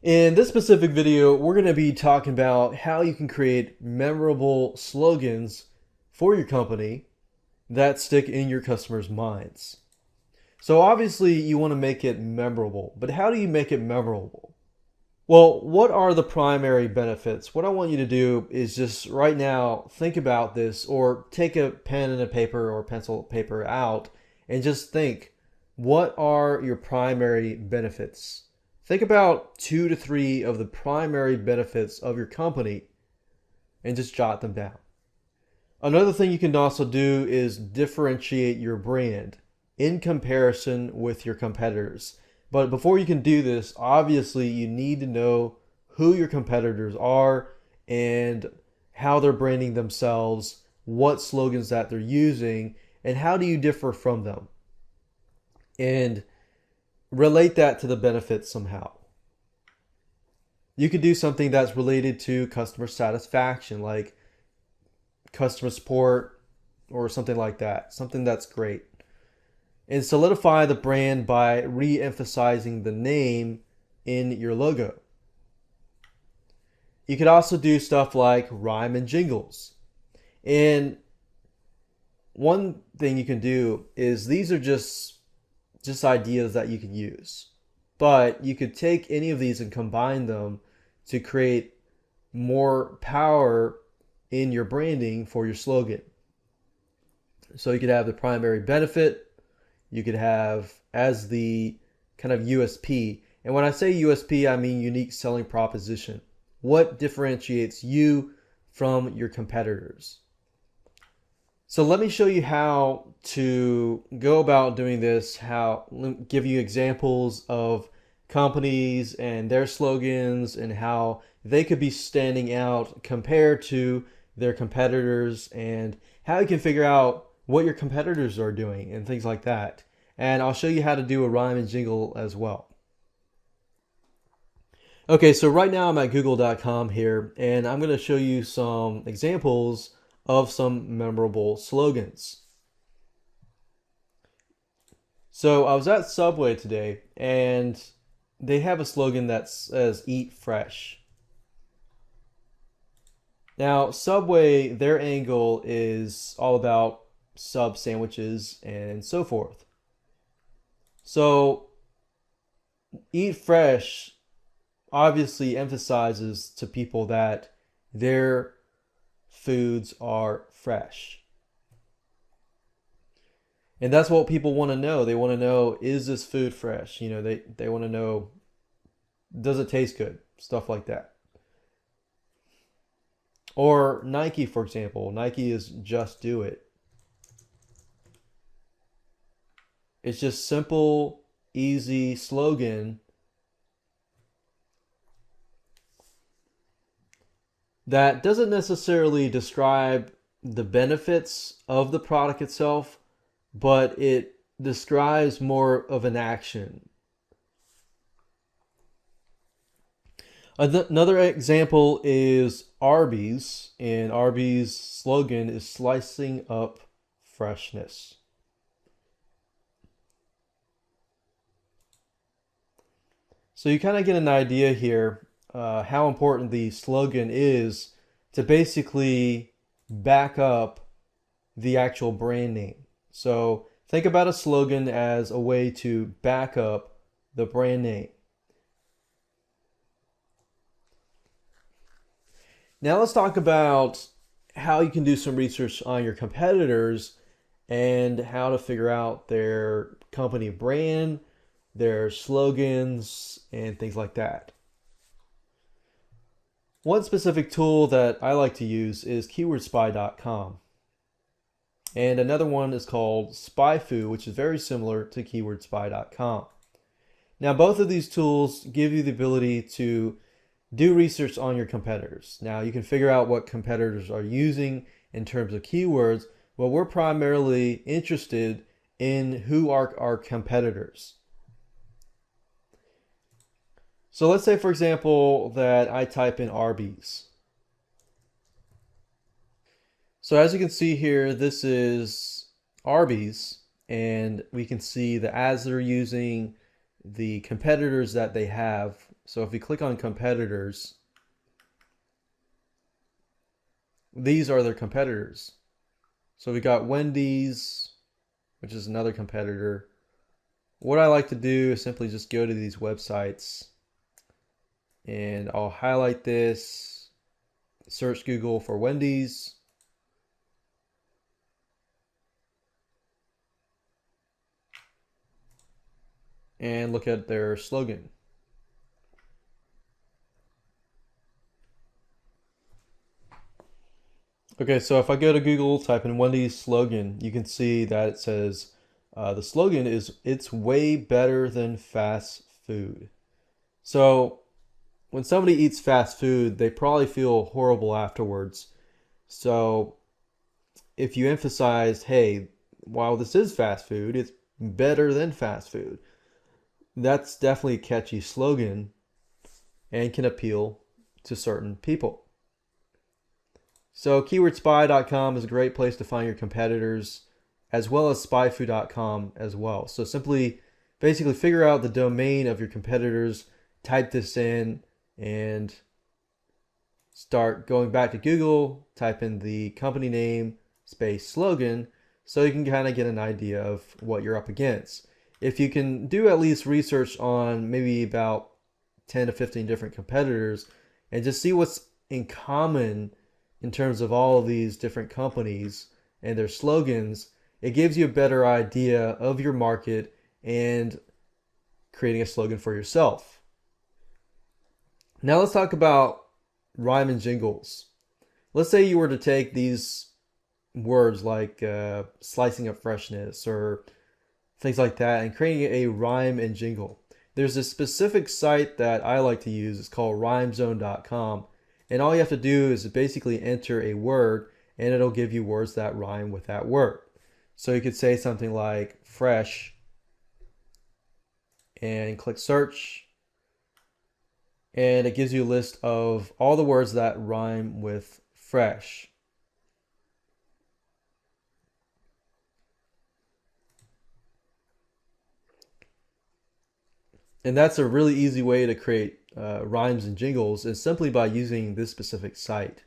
In this specific video, we're going to be talking about how you can create memorable slogans for your company that stick in your customers' minds. So obviously you want to make it memorable, but how do you make it memorable? Well, what are the primary benefits? What I want you to do is just right now think about this, or take a pen and a paper or pencil paper out and just think, what are your primary benefits? Think about 2 to 3 of the primary benefits of your company and just jot them down. Another thing you can also do is differentiate your brand in comparison with your competitors. But before you can do this, obviously you need to know who your competitors are and how they're branding themselves, what slogans that they're using, and how do you differ from them. And relate that to the benefits somehow. You could do something that's related to customer satisfaction, like customer support or something like that, something that's great. And solidify the brand by re-emphasizing the name in your logo. You could also do stuff like rhyme and jingles. And one thing you can do is, these are just ideas that you can use. But you could take any of these and combine them to create more power in your branding for your slogan. So you could have the primary benefit, you could have as the kind of USP. And when I say USP, I mean unique selling proposition. What differentiates you from your competitors? So let me show you how to go about doing this, give you examples of companies and their slogans and how they could be standing out compared to their competitors, and how you can figure out what your competitors are doing and things like that. And I'll show you how to do a rhyme and jingle as well. Okay, so right now I'm at google.com here, and I'm going to show you some examples of some memorable slogans. So I was at Subway today, and they have a slogan that says "Eat Fresh." Now, Subway, their angle is all about sub sandwiches and so forth. So, "Eat Fresh" obviously emphasizes to people that their foods are fresh. And that's what people want to know. They want to know, is this food fresh? You know, they want to know, does it taste good? Stuff like that. Or Nike, for example. Nike is "Just Do It." It's just simple, easy slogan that doesn't necessarily describe the benefits of the product itself, but it describes more of an action. Another example is Arby's, and Arby's slogan is "Slicing Up Freshness." So you kind of get an idea here how important the slogan is to basically back up the actual brand name. So think about a slogan as a way to back up the brand name. Now let's talk about how you can do some research on your competitors and how to figure out their company brand, their slogans, and things like that. One specific tool that I like to use is keywordspy.com. And another one is called SpyFu, which is very similar to keywordspy.com. Now, both of these tools give you the ability to do research on your competitors. Now, you can figure out what competitors are using in terms of keywords, but we're primarily interested in who are our competitors. So let's say, for example, that I type in Arby's. So as you can see here, this is Arby's, and we can see the ads they're using, the competitors that they have So if we click on competitors, these are their competitors. So we got Wendy's, which is another competitor. What I like to do is simply just go to these websites and I'll highlight this, search Google for Wendy's. And look at their slogan. Okay, so if I go to Google, type in Wendy's slogan, you can see that it says the slogan is "It's way better than fast food." So when somebody eats fast food, they probably feel horrible afterwards. So if you emphasize, hey, while this is fast food, it's better than fast food, that's definitely a catchy slogan and can appeal to certain people. So keywordspy.com is a great place to find your competitors, as well as spyfoo.com as well. So simply basically figure out the domain of your competitors, type this in, and start going back to Google, type in the company name, space slogan, so you can kind of get an idea of what you're up against. If you can do at least research on maybe about 10 to 15 different competitors and just see what's in common in terms of all of these different companies and their slogans, it gives you a better idea of your market and creating a slogan for yourself. Now let's talk about rhyme and jingles. Let's say you were to take these words like slicing up freshness or things like that and creating a rhyme and jingle. There's a specific site that I like to use. It's called rhymezone.com. And all you have to do is basically enter a word and it'll give you words that rhyme with that word. So you could say something like fresh and click search. And it gives you a list of all the words that rhyme with fresh. And that's a really easy way to create rhymes and jingles is simply by using this specific site.